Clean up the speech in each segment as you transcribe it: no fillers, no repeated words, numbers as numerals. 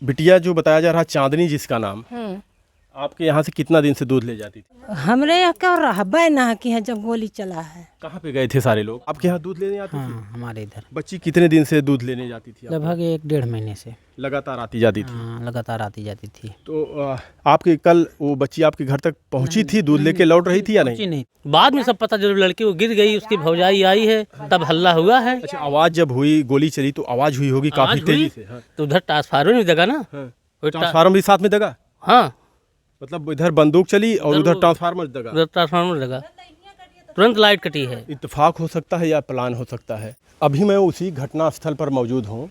बिटिया जो बताया जा रहा चांदनी जिसका नाम, आपके यहाँ से कितना दिन से दूध ले जाती थी? हमरे यहाँ क्या रहबे ना कि है जब गोली चला है। कहाँ पे गए थे सारे लोग? आपके यहाँ दूध लेने आती थी? हाँ, हमारे इधर बच्ची कितने दिन से दूध लेने जाती थी? लगभग 1-1.5 महीने से लगातार आती जाती थी? हाँ, लगातार आती जाती थी। तो आपके कल वो बच्ची आपके घर तक पहुंची थी, दूध लेके लौट रही थी या नहीं? नहीं, बाद में सब पता जब लड़की वो गिर गई, उसकी भौजाई आई है, तब हल्ला हुआ है। अच्छा, आवाज जब हुई, गोली चली तो आवाज हुई होगी काफी आवाज हुई? तेजी से। हाँ। तो उधर ट्रांसफार्मर में दगा ना। हाँ। वो ट्रांसफार्मर भी साथ में दगा? हाँ, मतलब इधर बंदूक चली और उधर ट्रांसफार्मर दगा? उधर ट्रांसफार्मर दगा, तुरंत लाइट कटी है। इत्तेफाक हो सकता है या प्लान हो सकता है। अभी मैं उसी घटना स्थल पर मौजूद हूँ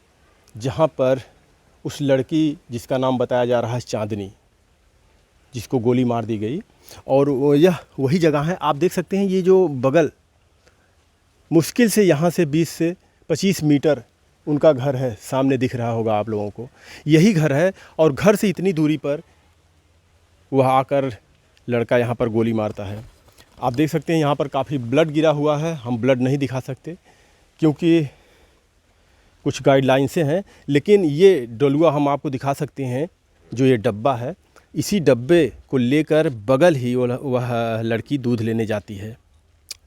जहाँ पर उस लड़की जिसका नाम बताया जा रहा है चांदनी, जिसको गोली मार दी गई, और यह वही जगह है। आप देख सकते हैं ये जो बगल, मुश्किल से यहाँ से 20 से 25 मीटर उनका घर है, सामने दिख रहा होगा आप लोगों को, यही घर है। और घर से इतनी दूरी पर वह आकर लड़का यहाँ पर गोली मारता है। आप देख सकते हैं यहाँ पर काफ़ी ब्लड गिरा हुआ है। हम ब्लड नहीं दिखा सकते क्योंकि कुछ गाइडलाइंसें हैं, लेकिन ये डलुआ हम आपको दिखा सकते हैं। जो ये डब्बा है, इसी डब्बे को लेकर बगल ही वह लड़की दूध लेने जाती है।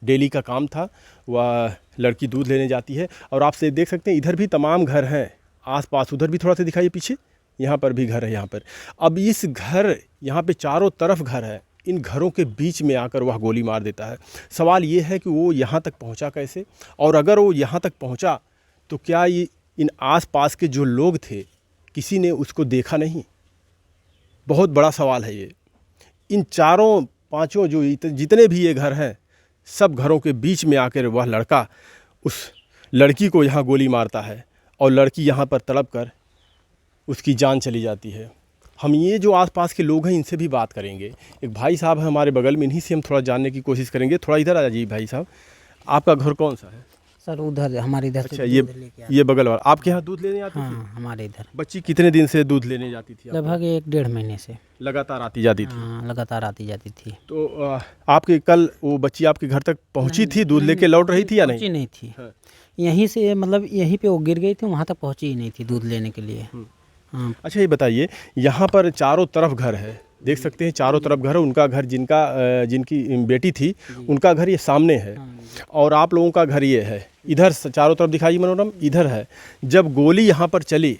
डेली का काम था, वह लड़की दूध लेने जाती है। और आप से देख सकते हैं इधर भी तमाम घर हैं आसपास, उधर भी थोड़ा सा दिखाइए पीछे, यहाँ पर भी घर है। यहाँ पर अब इस घर, यहाँ पे चारों तरफ घर है, इन घरों के बीच में आकर वह गोली मार देता है। सवाल ये है कि वो यहाँ तक पहुँचा कैसे, और अगर वो यहाँ तक पहुँचा तो क्या ये इन आसपास के जो लोग थे किसी ने उसको देखा नहीं? बहुत बड़ा सवाल है ये। इन चारों पांचों जो जितने भी ये घर हैं, सब घरों के बीच में आकर वह लड़का उस लड़की को यहाँ गोली मारता है और लड़की यहाँ पर तड़प कर उसकी जान चली जाती है। हम ये जो आसपास के लोग हैं इनसे भी बात करेंगे। एक भाई साहब हैं हमारे बगल में, इन्हीं से हम थोड़ा जानने की कोशिश करेंगे। थोड़ा इधर आ जाइए भाई साहब, आपका घर कौन सा है? सर उधर हमारे इधर अच्छा, ये बगल वाला आपके यहाँ दूध लेने आती थी? हाँ, हमारे इधर। बच्ची कितने दिन से दूध लेने जाती थी? लगभग 1-1.5 महीने से लगातार आती जाती थी? हाँ, लगातार आती जाती थी। तो आपके कल वो बच्ची आपके घर तक पहुंची थी, दूध लेके लौट रही थी या नहीं? पहुंची नहीं थी। हाँ। यहीं से मतलब यहीं पे वो गिर गई थी, वहाँ तक पहुंची ही नहीं थी दूध लेने के लिए। हाँ। अच्छा, ये बताइए, यहाँ पर चारों तरफ घर है, देख सकते हैं चारों तरफ घर है। उनका घर जिनकी बेटी थी उनका घर ये सामने है, और आप लोगों का घर ये है। इधर चारों तरफ दिखाइए मनोरम, इधर है। जब गोली यहाँ पर चली,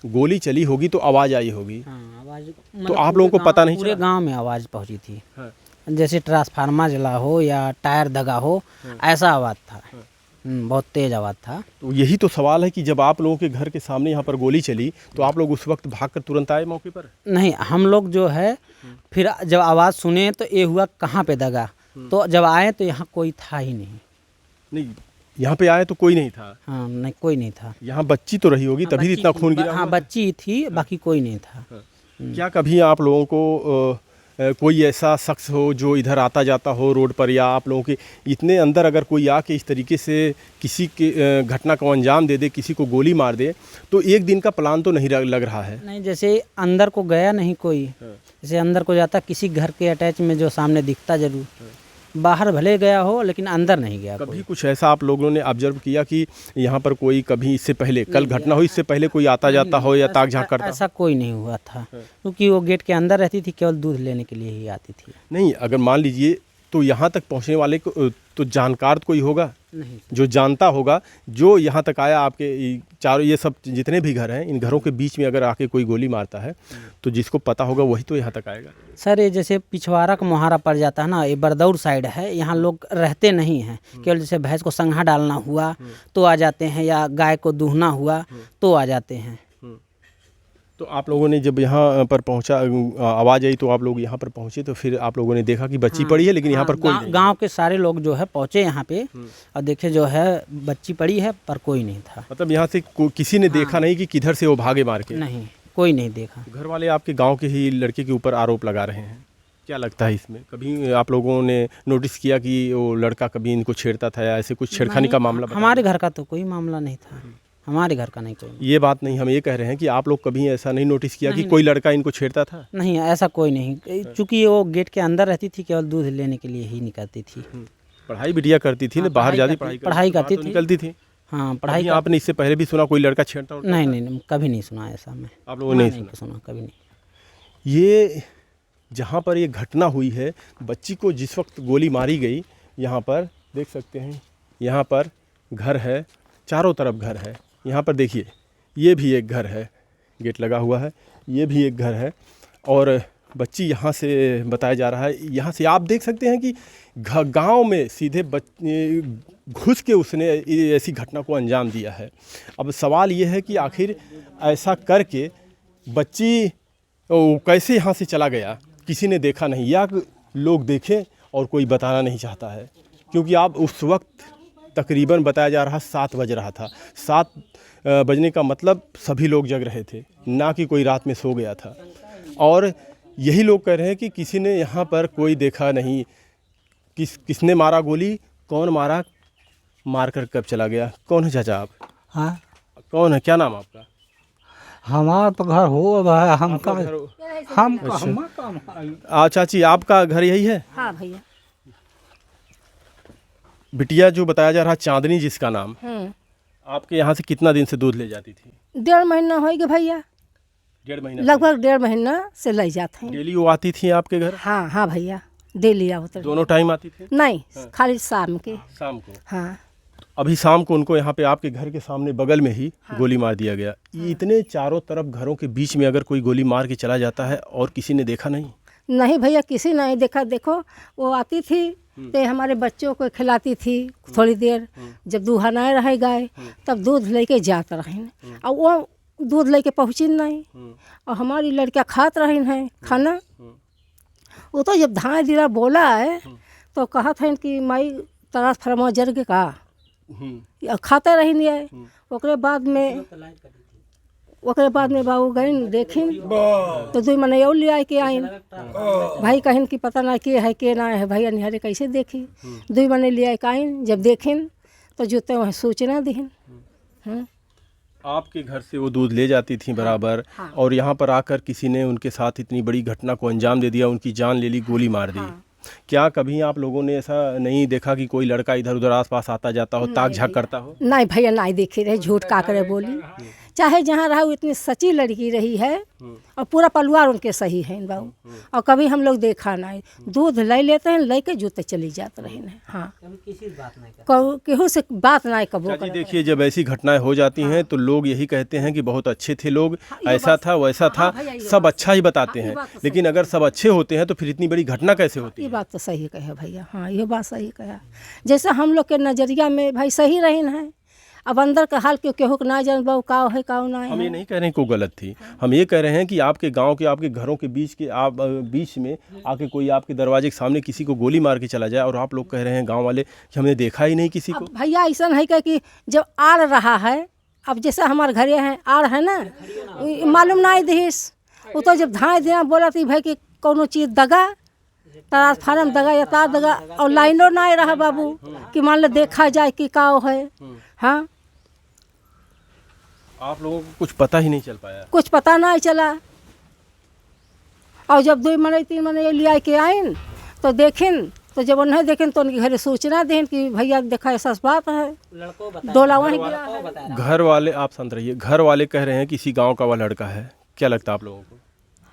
गोली चली होगी तो आवाज़ आई होगी। हाँ, आवाज़ तो आप लोगों को पता नहीं पूरे चला? गांव में आवाज़ पहुंची थी। हाँ। जैसे ट्रांसफार्मर जला हो या टायर दगा हो, ऐसा आवाज़ था। बहुत तेज आवाज़ था। तो यही तो सवाल है कि जब आप लोगों के घर के सामने यहाँ पर गोली चली तो आप लोग उस वक्त भागकर तुरंत आए मौके पर? नहीं, हम लोग जो है फिर जब आवाज़ सुने तो ये हुआ कहाँ पे दगा, तो जब आए तो यहाँ कोई था ही नहीं। नहीं, यहाँ पे आए तो कोई नहीं था? हाँ, नहीं, कोई नहीं था। यहाँ बच्ची तो रही होगी, तभी इतना खून गिरा? हाँ, बच्ची थी, बाकी कोई नहीं था। क्या कभी आप लोगों को कोई ऐसा शख्स हो जो इधर आता जाता हो रोड पर, या आप लोगों के इतने अंदर अगर कोई आके इस तरीके से किसी के घटना को अंजाम दे दे, किसी को गोली मार दे, तो एक दिन का प्लान तो नहीं लग रहा है? नहीं, जैसे अंदर को गया नहीं कोई। जैसे अंदर को जाता किसी घर के अटैच में जो सामने दिखता जरूर, बाहर भले गया हो लेकिन अंदर नहीं गया। कभी कुछ ऐसा आप लोगों ने ऑब्जर्व किया कि यहाँ पर कोई कभी इससे पहले, कल घटना हुई इससे पहले कोई आता जाता हो या ताक झाँक करता? ऐसा कोई नहीं हुआ था, क्योंकि वो गेट के अंदर रहती थी, केवल दूध लेने के लिए ही आती थी। नहीं, अगर मान लीजिए तो यहाँ तक पहुँचने वाले को तो जानकार कोई होगा, नहीं, जो जानता होगा, जो यहाँ तक आया। आपके चारों ये सब जितने भी घर हैं, इन घरों के बीच में अगर आके कोई गोली मारता है तो जिसको पता होगा वही तो यहाँ तक आएगा। सर ये जैसे पिछवाड़ा का मुहारा पड़ जाता है ना, ये बरदौर साइड है, यहाँ लोग रहते नहीं हैं। केवल जैसे भैंस को संघा डालना हुआ तो आ जाते हैं, या गाय को दूहना हुआ तो आ जाते हैं। तो आप लोगों ने जब यहाँ पर पहुँचा, आवाज़ आई तो आप लोग यहाँ पर पहुँचे, तो फिर आप लोगों ने देखा कि बच्ची पड़ी है, लेकिन यहाँ पर कोई नहीं? गांव के सारे लोग जो है पहुँचे यहाँ पे और देखे जो है बच्ची पड़ी है, पर कोई नहीं था। मतलब यहाँ से किसी ने देखा नहीं कि किधर से वो भागे मार के? नहीं, कोई नहीं देखा। घर वाले आपके गाँव के ही लड़के के ऊपर आरोप लगा रहे हैं, क्या लगता है इसमें? कभी आप लोगों ने नोटिस किया कि वो लड़का कभी इनको छेड़ता था या ऐसे कुछ छेड़खानी का मामला? हमारे घर का तो कोई मामला नहीं था, हमारे घर का नहीं कोई। ये बात नहीं, हम ये कह रहे हैं कि आप लोग कभी ऐसा नहीं नोटिस किया कि कोई लड़का इनको छेड़ता था? नहीं, ऐसा कोई नहीं, चूँकि वो गेट के अंदर रहती थी, केवल दूध लेने के लिए ही निकलती थी। पढ़ाई बिटिया करती थी ना, बाहर जाती पढ़ाई करती थी, निकलती थी? हाँ पढ़ाई कभी आपने इससे पहले भी सुना कोई लड़का छेड़ता उड़ता? नहीं नहीं नहीं, कभी नहीं सुना ऐसा मैं। आप लोगों ने नहीं सुना? सुना कभी नहीं। ये जहाँ पर ये घटना हुई है, बच्ची को जिस वक्त गोली मारी गई, यहाँ पर देख सकते हैं, यहाँ पर घर है, चारों तरफ घर है। यहाँ पर देखिए, ये भी एक घर है, गेट लगा हुआ है, ये भी एक घर है, और बच्ची यहाँ से बताया जा रहा है, यहाँ से आप देख सकते हैं कि गांव में सीधे घुस के उसने ऐसी घटना को अंजाम दिया है। अब सवाल ये है कि आखिर ऐसा करके बच्ची कैसे यहाँ से चला गया, किसी ने देखा नहीं, या लोग देखें और कोई बताना नहीं चाहता है, क्योंकि आप उस वक्त तकरीबन बताया जा रहा 7 बज रहा था। 7 बजने का मतलब सभी लोग जग रहे थे, ना कि कोई रात में सो गया था। और यही लोग कह रहे हैं कि किसी ने यहाँ पर कोई देखा नहीं, किसने मारा गोली, कौन मारा, मारकर कब चला गया। कौन है चाचा आप? हाँ कौन है, क्या नाम आपका? हमारा तो घर हो भाई, हम आपका का घर- हम चाची आपका घर यही है? हाँ भैया। बिटिया जो बताया जा रहा चांदनी जिसका नाम, हम्म। आपके यहाँ से कितना दिन से दूध ले जाती थी? 1.5 महीना हो गया भैया, 1.5 महीना? लगभग 1.5 महीना से ले जाते हैं। डेली वो आती थी आपके घर? हाँ हाँ भैया, डेली आवत रहे। दोनों टाइम आती थी? नहीं, खाली शाम के। शाम को? हाँ अभी शाम को उनको यहाँ पे आपके घर के सामने बगल में ही गोली मार दिया गया। इतने चारों तरफ घरों के बीच में अगर कोई गोली मार के चला जाता है और किसी ने देखा नहीं? नहीं भैया, किसी नहीं देखा। देखो, वो आती थी तो हमारे बच्चों को खिलाती थी थोड़ी देर, जब दूहनाए रहे गाय तब दूध लेके जात रहे, और वो दूध लेके पहुँची नहीं, और हमारी लड़कियाँ खात रही हैं खाना। वो तो जब धाए दिला बोला है तो कहा था कि माई तरास फरमा जर्ग का, खाते रही नहीं है। ओकरे बाद में बाबू गई देखिन तो 2 महीने और ले आए के आइन। भाई कहिन कि पता ना के है के ना है, भैया निहारे कैसे देखी। 2 महीने ले आए के आइन, जब देखिन तो जूते वहाँ सूचना दीन। आपके घर से वो दूध ले जाती थी बराबर, और यहाँ पर आकर किसी ने उनके साथ इतनी बड़ी घटना को अंजाम दे दिया, उनकी जान ले ली, गोली मार दी। क्या कभी आप लोगों ने ऐसा नहीं देखा कि कोई लड़का इधर उधर आसपास आता जाता हो, ताक झाक करता हो? नहीं भैया, नहीं देखी रहे, झूठ का करे बोली। चाहे जहाँ रहा वो इतनी सच्ची लड़की रही है, और पूरा परिवार उनके सही है बाबू, और कभी हम लोग देखा नहीं। दूध ले लेते हैं, लेके जूते चली जाते रहे हैं। हाँ, केहू से बात नहीं कबो। चाची देखिए, जब ऐसी घटनाएं हो जाती हैं तो लोग यही कहते हैं कि बहुत अच्छे थे लोग, ऐसा था वैसा था, सब अच्छा ही बताते हैं। लेकिन अगर सब अच्छे होते हैं तो फिर इतनी बड़ी घटना कैसे होती ये है? बात तो सही कहे भैया। हाँ, ये बात सही कहा। जैसे हम लोग के नज़रिया में भाई सही रही है, अब अंदर का हाल क्यों केहू ना जान बाबू का है का ना हम है। ये नहीं कह रहे हैं कोई गलत थी, हम ये कह रहे हैं कि आपके गांव के, आपके घरों के बीच में आके कोई आपके दरवाजे के सामने किसी को गोली मार के चला जाए, और आप लोग कह रहे हैं गांव वाले कि हमने देखा ही नहीं किसी को। अब भैया ऐसा है कि जब आड़ रहा है, अब जैसे हमारे घरे हैं आड़ है ना, मालूम ना है दीस, वो तो जब धाए दिया बोला थी भाई कि कोनो चीज़ दगा, ट्रांसफार्म दगा या तार दगा, और लाइनों ना रहा बाबू कि मान लो देखा जाए कि का है। हाँ, आप लोगों को कुछ पता ही नहीं चल पाया? कुछ पता नहीं चला। और जब 2 महीने 3 महीने ले के आइन तो देखिन, तो जब उन्हें देखें तो उनके घर सूचना दें कि भैया देखा ऐसा बात है, डोला वहीं गिरा है। घर वाले, आप शांत रहिए, घर वाले कह रहे हैं कि इसी गांव का वह लड़का है। क्या लगता है आप लोगों को?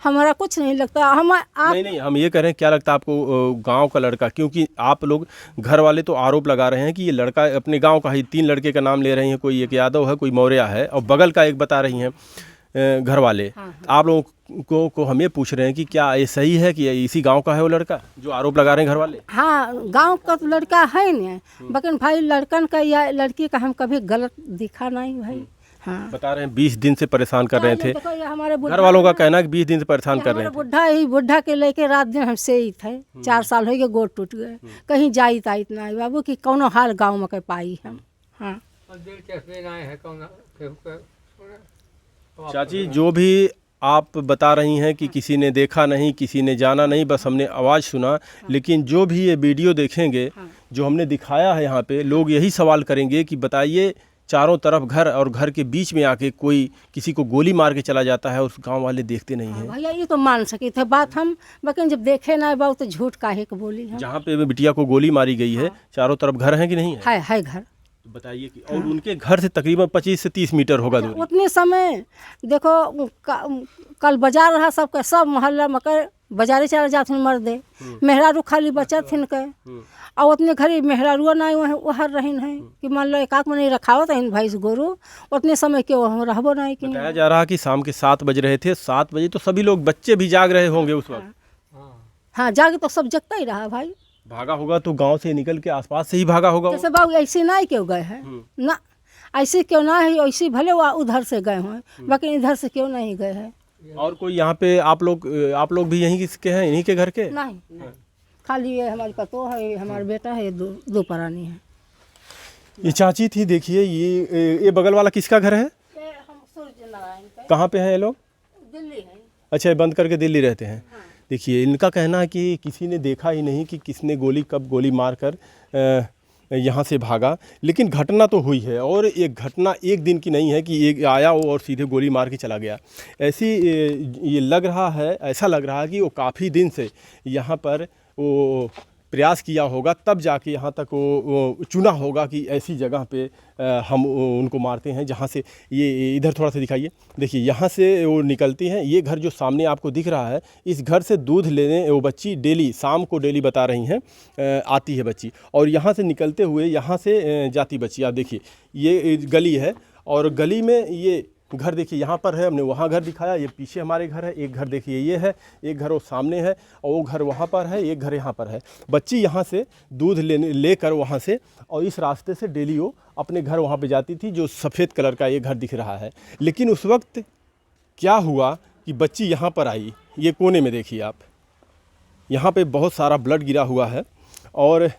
हमारा कुछ नहीं लगता। नहीं, हम ये कह रहे हैं, क्या लगता है आपको गांव का लड़का? क्योंकि आप लोग, घर वाले तो आरोप लगा रहे हैं कि ये लड़का अपने गांव का ही। 3 लड़के का नाम ले रही हैं, कोई एक यादव है, कोई मौर्या है, और बगल का एक बता रही हैं घर वाले। आप लोगों को हम ये पूछ रहे हैं कि क्या ये सही है कि इसी गांव का है वो लड़का जो आरोप लगा रहे हैं घर वाले? हाँ, गांव का तो लड़का है नहीं, लेकिन भाई लड़कन का या लड़की का हम कभी गलत दिखा नहीं भाई। हाँ, बता रहे हैं 20 दिन से परेशान कर रहे थे। देखो, ये हमारे घर वालों का कहना है कि 20 दिन से परेशान कर रहे थे। बुढ़ा के लेके रात दिन हमसे ही थे। 4 साल हो गए, गोड़ टूट गए, कहीं जाई ता इतना बाबू कि कौनो हाल गाँव में के पाई हम। हाँ, चाची, जो भी आप बता रही हैं कि किसी ने देखा नहीं, किसी ने जाना नहीं, बस हमने आवाज़ सुना, लेकिन जो भी ये वीडियो देखेंगे, जो हमने दिखाया है यहाँ पे, लोग यही सवाल करेंगे कि बताइए, चारों तरफ घर, और घर के बीच में आके कोई किसी को गोली मार के चला जाता है, उस गांव वाले देखते नहीं हैं। भैया ये तो मान सके थे बात हम, लेकिन जब देखे ना बाबू तो झूठ काहे के बोली हम। जहाँ पे बिटिया को गोली मारी गई है, चारों तरफ घर हैं कि नहीं है? है घर। तो बताइए कि और उनके घर से तकरीबन 25 से 30 मीटर होगा दूरी। उतने समय देखो कल बाजार रहा सबका, सब मोहल्ला मकर बाजारे चला जाते मर्दे, मेहरारू खाली बचत थिन के, और उतने घरी मेहरारुआ नहीं वहाँ रहीन है कि मान लो एकाक में नहीं रखावत है भैंस गोरू, उतने समय के वहाँ रहबो नहीं कि बताया जा रहा कि शाम के 7 बज रहे थे, 7 बजे तो सभी लोग बच्चे भी जाग रहे होंगे उस वक्त। हाँ जाके तो सब जगता ही रहा भाई। भागा होगा तो गांव से निकल के आसपास से ही भागा होगा वो। जैसे बाबू ऐसे नहीं क्यों गए हैं ना, ऐसे क्यों ना है, ऐसे भले वो उधर से गए हैं, बाकी इधर से क्यों नहीं गए हैं। और कोई यहाँ पे आप लोग भी यहीं के हैं, इन्हीं के घर के? नहीं खाली ये हमारी पतो है, हमारा बेटा है, दो परानी है। ये चाची थी, देखिए ये बगल वाला किसका घर है? हम सूर्य नारायण का। कहाँ पे हैं ये लोग? दिल्ली है। अच्छा, ये बंद करके दिल्ली रहते हैं। देखिए इनका कहना है कि किसी ने देखा ही नहीं कि किसने कब गोली मारकर यहाँ से भागा, लेकिन घटना तो हुई है और ये घटना एक दिन की नहीं है कि एक आया वो और सीधे गोली मार के चला गया। ऐसी ये लग रहा है, ऐसा लग रहा है कि वो काफ़ी दिन से यहाँ पर वो प्रयास किया होगा, तब जाके यहाँ तक वो चुना होगा कि ऐसी जगह पे हम उनको मारते हैं जहाँ से ये इधर थोड़ा सा दिखाइए। देखिए यहाँ से वो निकलती हैं, ये घर जो सामने आपको दिख रहा है, इस घर से दूध लेने वो बच्ची डेली शाम को डेली बता रही हैं आती है बच्ची, और यहाँ से निकलते हुए यहाँ से जाती बच्ची। आप देखिए ये गली है और गली में ये घर देखिए यहाँ पर है, हमने वहाँ घर दिखाया, ये पीछे हमारे घर है, एक घर देखिए ये है, एक घर वो सामने है और वो घर वहाँ पर है, एक घर यहाँ पर है। बच्ची यहाँ से दूध लेकर वहाँ से और इस रास्ते से डेली वो अपने घर वहाँ पे जाती थी, जो सफ़ेद कलर का ये घर दिख रहा है। लेकिन उस वक्त क्या हुआ कि बच्ची यहाँ पर आई, ये कोने में देखिए आप, यहाँ पर बहुत सारा ब्लड गिरा हुआ है और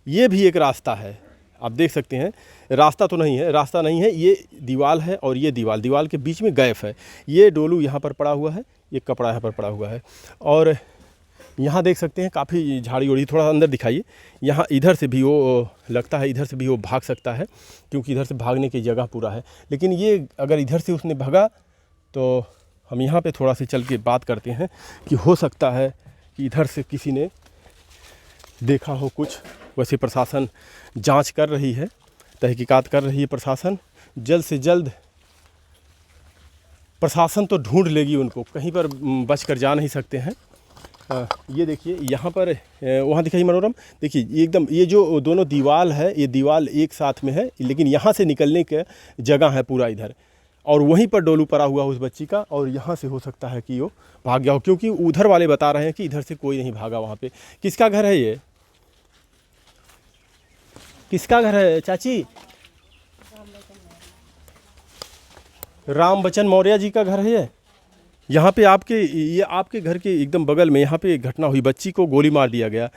ये भी एक रास्ता है, आप देख सकते हैं। रास्ता तो नहीं है, रास्ता नहीं है, ये दीवार है और ये दीवार के बीच में गैप है। ये डोलू यहाँ पर पड़ा हुआ है, ये कपड़ा यहाँ पर पड़ा हुआ है और यहाँ देख सकते हैं काफ़ी झाड़ी उड़ी। थोड़ा अंदर दिखाइए, यहाँ इधर से भी वो लगता है, इधर से भी वो भाग सकता है क्योंकि इधर से भागने की जगह पूरा है। लेकिन ये अगर इधर से उसने भागा तो हम यहाँ पे थोड़ा सा चल के बात करते हैं कि हो सकता है कि इधर से किसी ने देखा हो कुछ। वैसे प्रशासन जांच कर रही है, तहकीकात कर रही है प्रशासन, जल्द से जल्द प्रशासन तो ढूंढ लेगी उनको, कहीं पर बच कर जा नहीं सकते हैं। ये देखिए यहाँ पर वहाँ दिखाइए मनोरम, देखिए एकदम ये जो दोनों दीवार है, ये दीवार एक साथ में है, लेकिन यहाँ से निकलने का जगह है पूरा इधर, और वहीं पर डोलू पड़ा हुआ उस बच्ची का, और यहाँ से हो सकता है कि वो भाग गया हो क्योंकि उधर वाले बता रहे हैं कि इधर से कोई नहीं भागा। वहाँ पे किसका घर है, ये किसका घर है चाची? राम बच्चन मौर्य जी का घर है ये। यहाँ पे आपके घर के एकदम बगल में यहाँ पे एक घटना हुई, बच्ची को गोली मार दिया गया।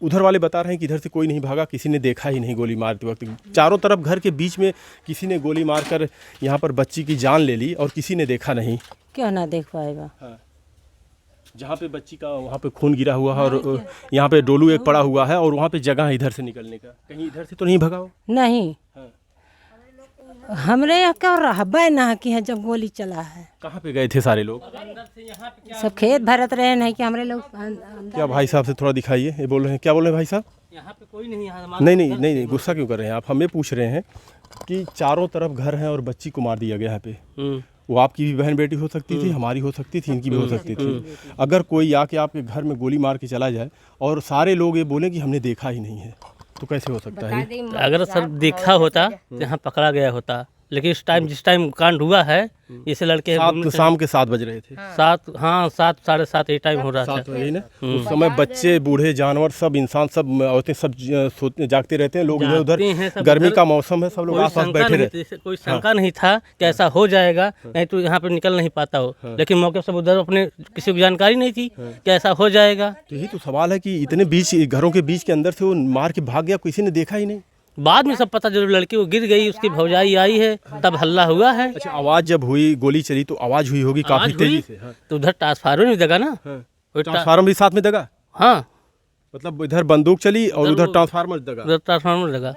उधर वाले बता रहे हैं कि इधर से कोई नहीं भागा, किसी ने देखा ही नहीं गोली मारते वक्त। चारों तरफ घर के बीच में किसी ने गोली मारकर यहाँ पर बच्ची की जान ले ली और किसी ने देखा नहीं। क्यों ना देख पाएगा? हाँ। जहाँ पे बच्ची का वहाँ पे खून गिरा हुआ है और यहाँ पे डोलू एक पड़ा हुआ है और वहाँ पे जगह है इधर से निकलने का, कहीं इधर से तो नहीं भगा हो? नहीं। हाँ। हमरे यहाँ क्या रहबे ना कि है जब गोली चला है। कहाँ पे गए थे सारे लोग? सब खेत भरत रहे नहीं कि हमारे लोग क्या भाई साहब से थोड़ा दिखाइए, ये बोल रहे हैं, क्या बोल रहे हैं भाई साहब? यहाँ पे कोई नहीं है। नहीं, गुस्सा क्यों कर रहे हैं आप? हमें पूछ रहे हैं कि चारों तरफ घर हैं और बच्ची को मार दिया गया यहाँ पे। वो आपकी भी बहन बेटी हो सकती थी, हमारी हो सकती थी, इनकी भी हो सकती थी। अगर कोई आके आपके घर में गोली मार के चला जाए और सारे लोग ये बोले कि हमने देखा ही नहीं है, तो कैसे हो सकता है? अगर सर देखा होता तो यहाँ पकड़ा गया होता, लेकिन इस टाइम जिस टाइम कांड हुआ है, जैसे लड़के शाम के 7 बज रहे थे। 7 साढ़े 7 ये टाइम हो रहा था। 7 बजे ना, उस समय बच्चे बूढ़े जानवर सब इंसान सब औरतें सब जागते रहते हैं, लोग इधर उधर, गर्मी का मौसम है, सब लोग आसपास बैठे रहते। कोई शंका नहीं था कि ऐसा हो जाएगा, नहीं तो यहाँ पे निकल नहीं पाता हो। लेकिन मौके पर सब उधर अपने किसी को जानकारी नहीं थी कि ऐसा हो जाएगा। तो यही तो सवाल है कि इतने बीच घरों के बीच के अंदर से वो मार के भाग गया, किसी ने देखा ही नहीं। बाद में सब पता, जब लड़की वो गिर गई, उसकी भौजाई आई है, तब हल्ला हुआ है। अच्छा, आवाज़ जब हुई, गोली चली तो आवाज़ हुई होगी काफ़ी तेजी से। हाँ। तो उधर ट्रांसफार्मर भी दगा ना, ट्रांसफार्मर भी साथ में दगा। हाँ, मतलब इधर बंदूक चली और उधर ट्रांसफार्मर दगा। उधर ट्रांसफार्मर दगा,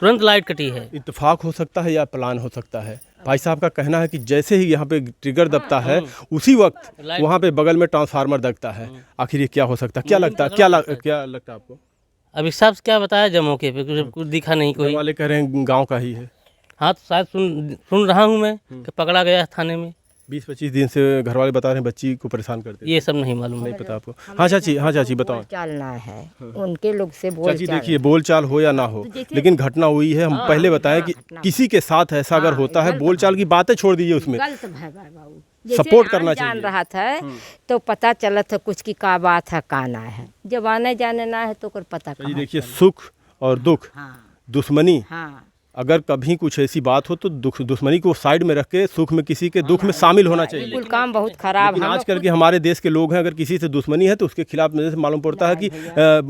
तुरंत लाइट कटी है। इत्तेफाक हो सकता है या प्लान हो सकता है। भाई साहब का कहना है कि जैसे ही यहाँ पे ट्रिगर दबता है, उसी वक्त वहाँ पे बगल में ट्रांसफार्मर दगता है। आखिर ये क्या हो सकता है? क्या लगता है आपको? अब हिसाब से क्या बताया जब मौके पे कुछ दिखा नहीं घर कोई। वाले कह रहे हैं गांव का ही है। हाँ तो शायद सुन रहा हूँ मैं कि पकड़ा गया थाने में। 20-25 दिन से घर वाले बता रहे हैं बच्ची को परेशान करते। ये सब नहीं मालूम नहीं है। पता आपको? हाँ चाची बताओ। चालना है उनके लोग से बोल चाची देखिए, बोलचाल हो या ना हो, लेकिन घटना हुई है। हम पहले बताएं कि किसी के साथ ऐसा अगर होता है, बोलचाल की बातें छोड़ दीजिए, उसमें गलत है बाबू। सपोर्ट करना जान चाहिए। रहा था तो पता चला था कुछ की का बात है का ना है। जब आने जाने ना है तो कोई पता जी कहाँ देखिए, सुख और दुख, दुश्मनी, हाँ अगर कभी कुछ ऐसी बात हो तो दुश्मनी को साइड में रख के सुख में किसी के दुख में शामिल होना चाहिए। बिल्कुल काम बहुत खराब लेकिन है। आजकल के हमारे देश के लोग हैं, अगर किसी से दुश्मनी है तो उसके खिलाफ मेरे से मालूम पड़ता है कि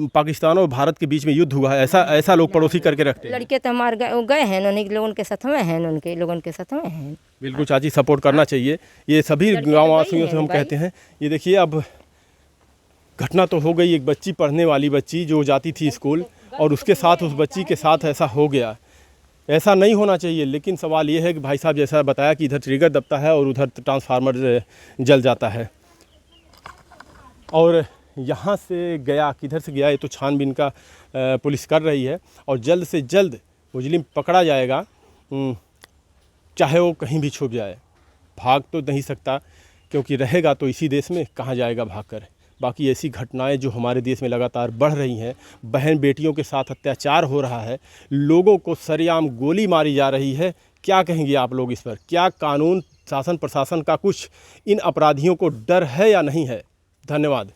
पाकिस्तान और भारत के बीच में युद्ध हुआ है, ऐसा लोग पड़ोसी करके रखते हैं। लड़के तो हमारे गए हैं, उन्हीं लोगों के साथ में हैं, उनके लोगों के साथ में हैं। बिल्कुल चाची, सपोर्ट करना चाहिए। ये सभी गाँव वासियों से हम कहते हैं। ये देखिए, अब घटना तो हो गई, एक बच्ची, पढ़ने वाली बच्ची जो जाती थी स्कूल, और उसके साथ उस बच्ची के साथ ऐसा हो गया। ऐसा नहीं होना चाहिए, लेकिन सवाल ये है कि भाई साहब जैसा बताया कि इधर ट्रिगर दबता है और उधर ट्रांसफार्मर जल जाता है। और यहाँ से गया, किधर से गया, ये तो छानबीन का पुलिस कर रही है, और जल्द से जल्द मुजरिम पकड़ा जाएगा, चाहे वो कहीं भी छुप जाए। भाग तो नहीं सकता, क्योंकि रहेगा तो इसी देश में, कहाँ जाएगा भाग कर। बाकी ऐसी घटनाएं जो हमारे देश में लगातार बढ़ रही हैं, बहन बेटियों के साथ अत्याचार हो रहा है, लोगों को सरेआम गोली मारी जा रही है, क्या कहेंगे आप लोग इस पर? क्या कानून शासन प्रशासन का कुछ इन अपराधियों को डर है या नहीं है? धन्यवाद।